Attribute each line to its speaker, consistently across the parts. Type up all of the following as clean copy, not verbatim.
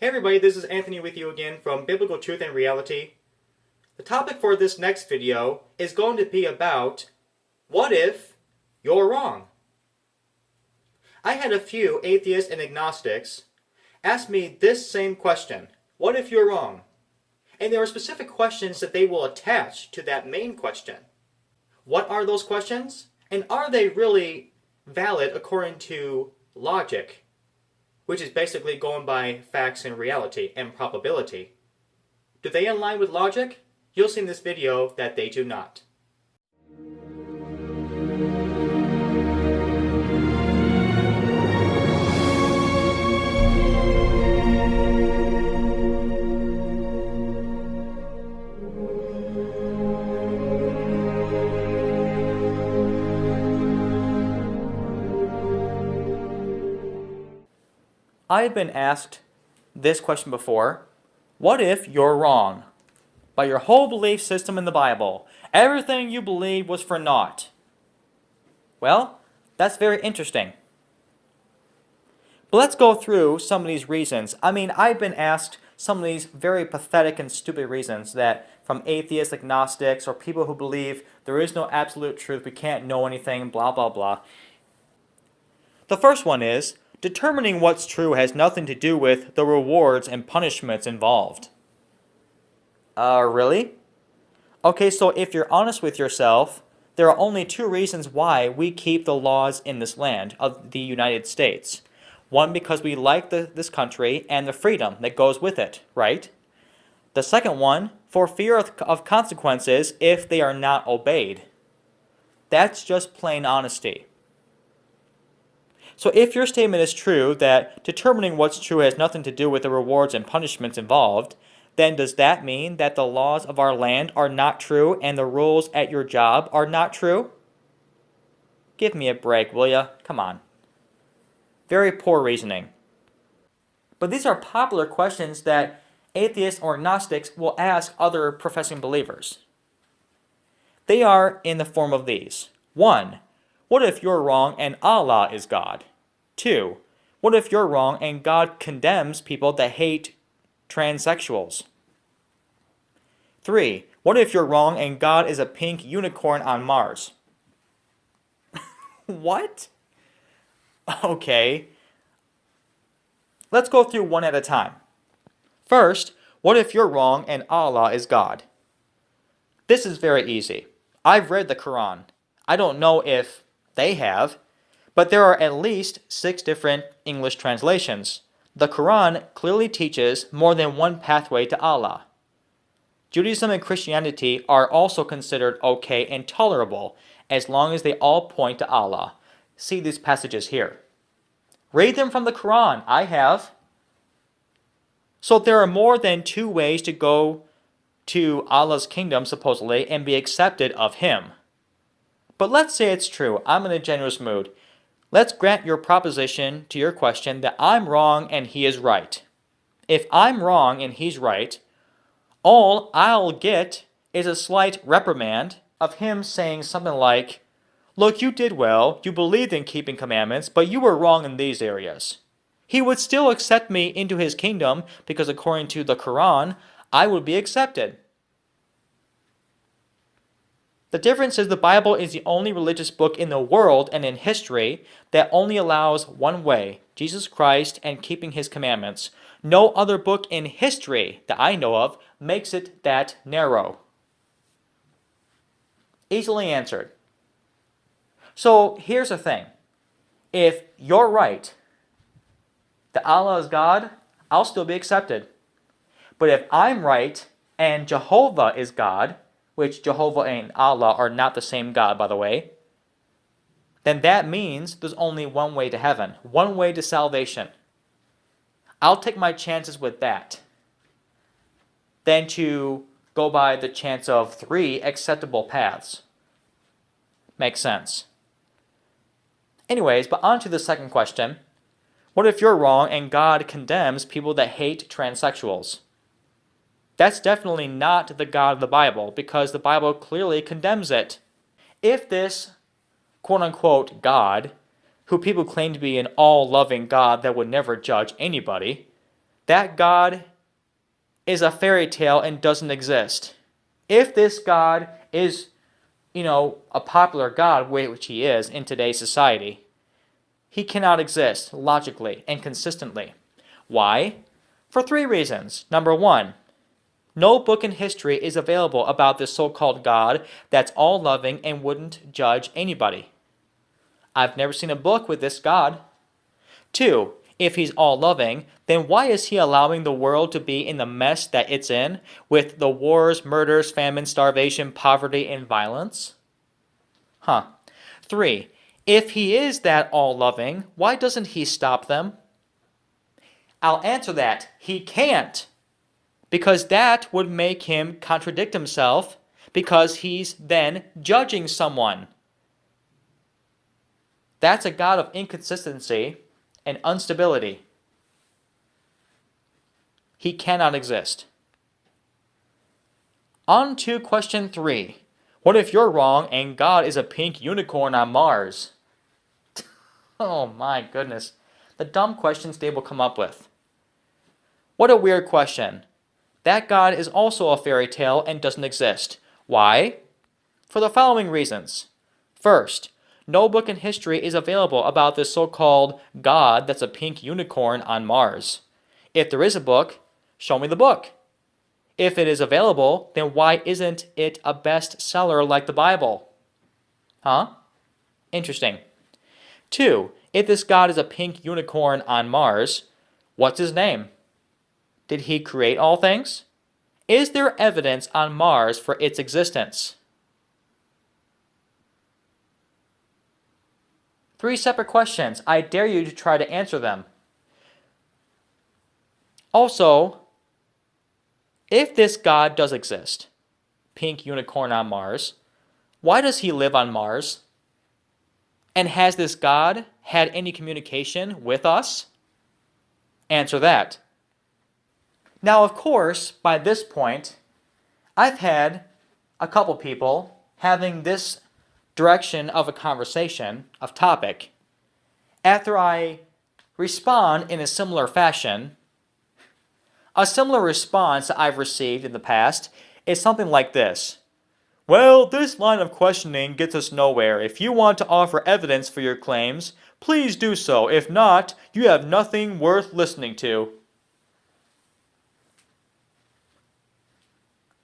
Speaker 1: Hey everybody, this is Anthony with you again from Biblical Truth and Reality. The topic for this next video is going to be about, what if you're wrong? I had a few atheists and agnostics ask me this same question, what if you're wrong? And there are specific questions that they will attach to that main question. What are those questions? And are they really valid according to logic, which is basically going by facts and reality and probability? Do they align with logic? You'll see in this video that they do not. I've been asked this question before. What if you're wrong? By your whole belief system in the Bible, everything you believed was for naught. Well, that's very interesting. But let's go through some of these reasons. I've been asked some of these very pathetic and stupid reasons that from atheists, agnostics, or people who believe there is no absolute truth, we can't know anything, blah, blah, blah. The first one is, determining what's true has nothing to do with the rewards and punishments involved. Really? Okay, so if you're honest with yourself, there are only two reasons why we keep the laws in this land of the United States. One, because we like this country and the freedom that goes with it, right? The second one, for fear of consequences if they are not obeyed. That's just plain honesty. So if your statement is true, that determining what's true has nothing to do with the rewards and punishments involved, then does that mean that the laws of our land are not true and the rules at your job are not true? Give me a break, will ya? Come on. Very poor reasoning. But these are popular questions that atheists or agnostics will ask other professing believers. They are in the form of these. 1. What if you're wrong and Allah is God? 2. What if you're wrong and God condemns people that hate transsexuals? 3. What if you're wrong and God is a pink unicorn on Mars? What? Okay. Let's go through one at a time. First, what if you're wrong and Allah is God? This is very easy. I've read the Quran. I don't know if they have, but there are at least 6 different English translations. The Quran clearly teaches more than one pathway to Allah. Judaism and Christianity are also considered okay and tolerable as long as they all point to Allah. See these passages here. Read them from the Quran. I have. So there are more than 2 ways to go to Allah's kingdom, supposedly, and be accepted of Him. But let's say it's true. I'm in a generous mood. Let's grant your proposition to your question that I'm wrong and he is right. If I'm wrong and he's right, all I'll get is a slight reprimand of him saying something like, look, you did well, you believed in keeping commandments, but you were wrong in these areas. He would still accept me into his kingdom because according to the Quran, I would be accepted. The difference is the Bible is the only religious book in the world and in history that only allows one way, Jesus Christ and keeping his commandments. No other book in history that I know of makes it that narrow. Easily answered. So here's the thing. If you're right, that Allah is God, I'll still be accepted. But if I'm right and Jehovah is God, which Jehovah and Allah are not the same God, by the way, then that means there's only one way to heaven, one way to salvation. I'll take my chances with that than to go by the chance of 3 acceptable paths. Makes sense. Anyways, but on to the second question. What if you're wrong and God condemns people that hate transsexuals? That's definitely not the God of the Bible, because the Bible clearly condemns it. If this quote-unquote God, who people claim to be an all-loving God that would never judge anybody, that God is a fairy tale and doesn't exist. If this God is, a popular God, which he is in today's society, he cannot exist logically and consistently. Why? For three reasons. Number one, no book in history is available about this so-called God that's all-loving and wouldn't judge anybody. I've never seen a book with this God. Two, if he's all-loving, then why is he allowing the world to be in the mess that it's in, with the wars, murders, famine, starvation, poverty, and violence? Three, if he is that all-loving, why doesn't he stop them? I'll answer that. He can't. Because that would make him contradict himself, because he's then judging someone. That's a God of inconsistency and instability. He cannot exist. On to question 3. What if you're wrong and God is a pink unicorn on Mars? Oh my goodness. The dumb questions they will come up with. What a weird question. That God is also a fairy tale and doesn't exist. Why? For the following reasons. First, no book in history is available about this so-called God that's a pink unicorn on Mars. If there is a book, show me the book. If it is available, then why isn't it a bestseller like the Bible? Interesting. 2, if this God is a pink unicorn on Mars, what's his name? Did he create all things? Is there evidence on Mars for its existence? 3 separate questions. I dare you to try to answer them. Also, if this God does exist, pink unicorn on Mars, why does he live on Mars? And has this God had any communication with us? Answer that. Now, of course, by this point, I've had a couple people having this direction of a conversation, of topic. After I respond in a similar fashion, a similar response that I've received in the past is something like this. Well, this line of questioning gets us nowhere. If you want to offer evidence for your claims, please do so. If not, you have nothing worth listening to.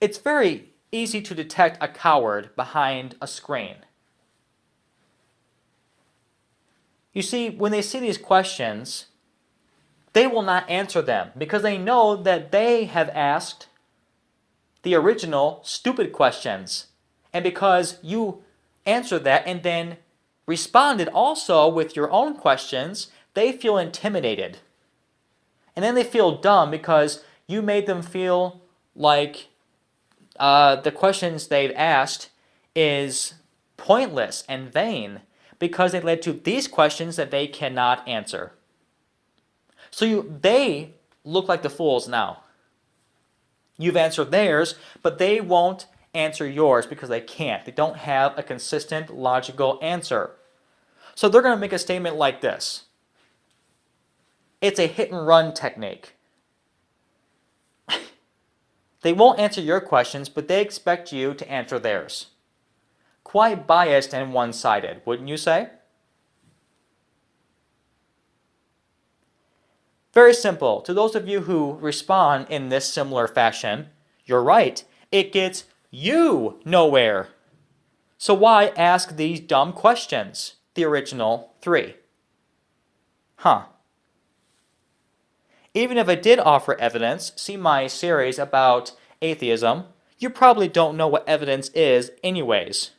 Speaker 1: It's very easy to detect a coward behind a screen. You see, when they see these questions, they will not answer them because they know that they have asked the original stupid questions. And because you answered that and then responded also with your own questions, they feel intimidated. And then they feel dumb because you made them feel like the questions they've asked is pointless and vain because they led to these questions that they cannot answer. So they look like the fools now. You've answered theirs, but they won't answer yours because they can't. They don't have a consistent, logical answer. So they're going to make a statement like this. It's a hit and run technique. They won't answer your questions, but they expect you to answer theirs. Quite biased and one-sided, wouldn't you say? Very simple. To those of you who respond in this similar fashion, you're right. It gets you nowhere. So why ask these dumb questions? The original 3. Even if I did offer evidence, see my series about atheism, you probably don't know what evidence is anyways.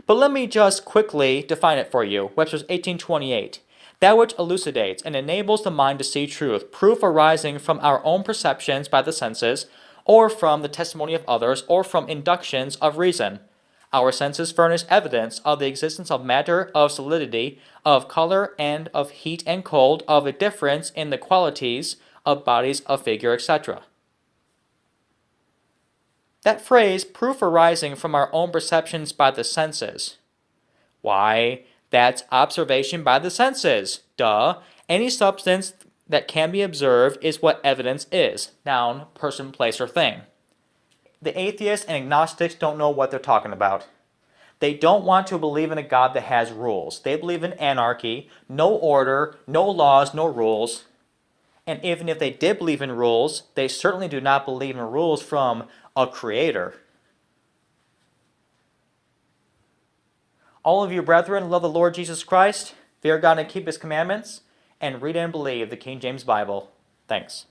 Speaker 1: But let me just quickly define it for you. Webster's 1828. That which elucidates and enables the mind to see truth, proof arising from our own perceptions by the senses, or from the testimony of others, or from inductions of reason. Our senses furnish evidence of the existence of matter, of solidity, of color, and of heat and cold, of a difference in the qualities of bodies, of figure, etc. That phrase, proof arising from our own perceptions by the senses. Why, that's observation by the senses. Duh. Any substance that can be observed is what evidence is. Noun, person, place, or thing. The atheists and agnostics don't know what they're talking about. They don't want to believe in a God that has rules. They believe in anarchy, no order, no laws, no rules. And even if they did believe in rules, they certainly do not believe in rules from a creator. All of you brethren, love the Lord Jesus Christ, fear God and keep his commandments, and read and believe the King James Bible. Thanks.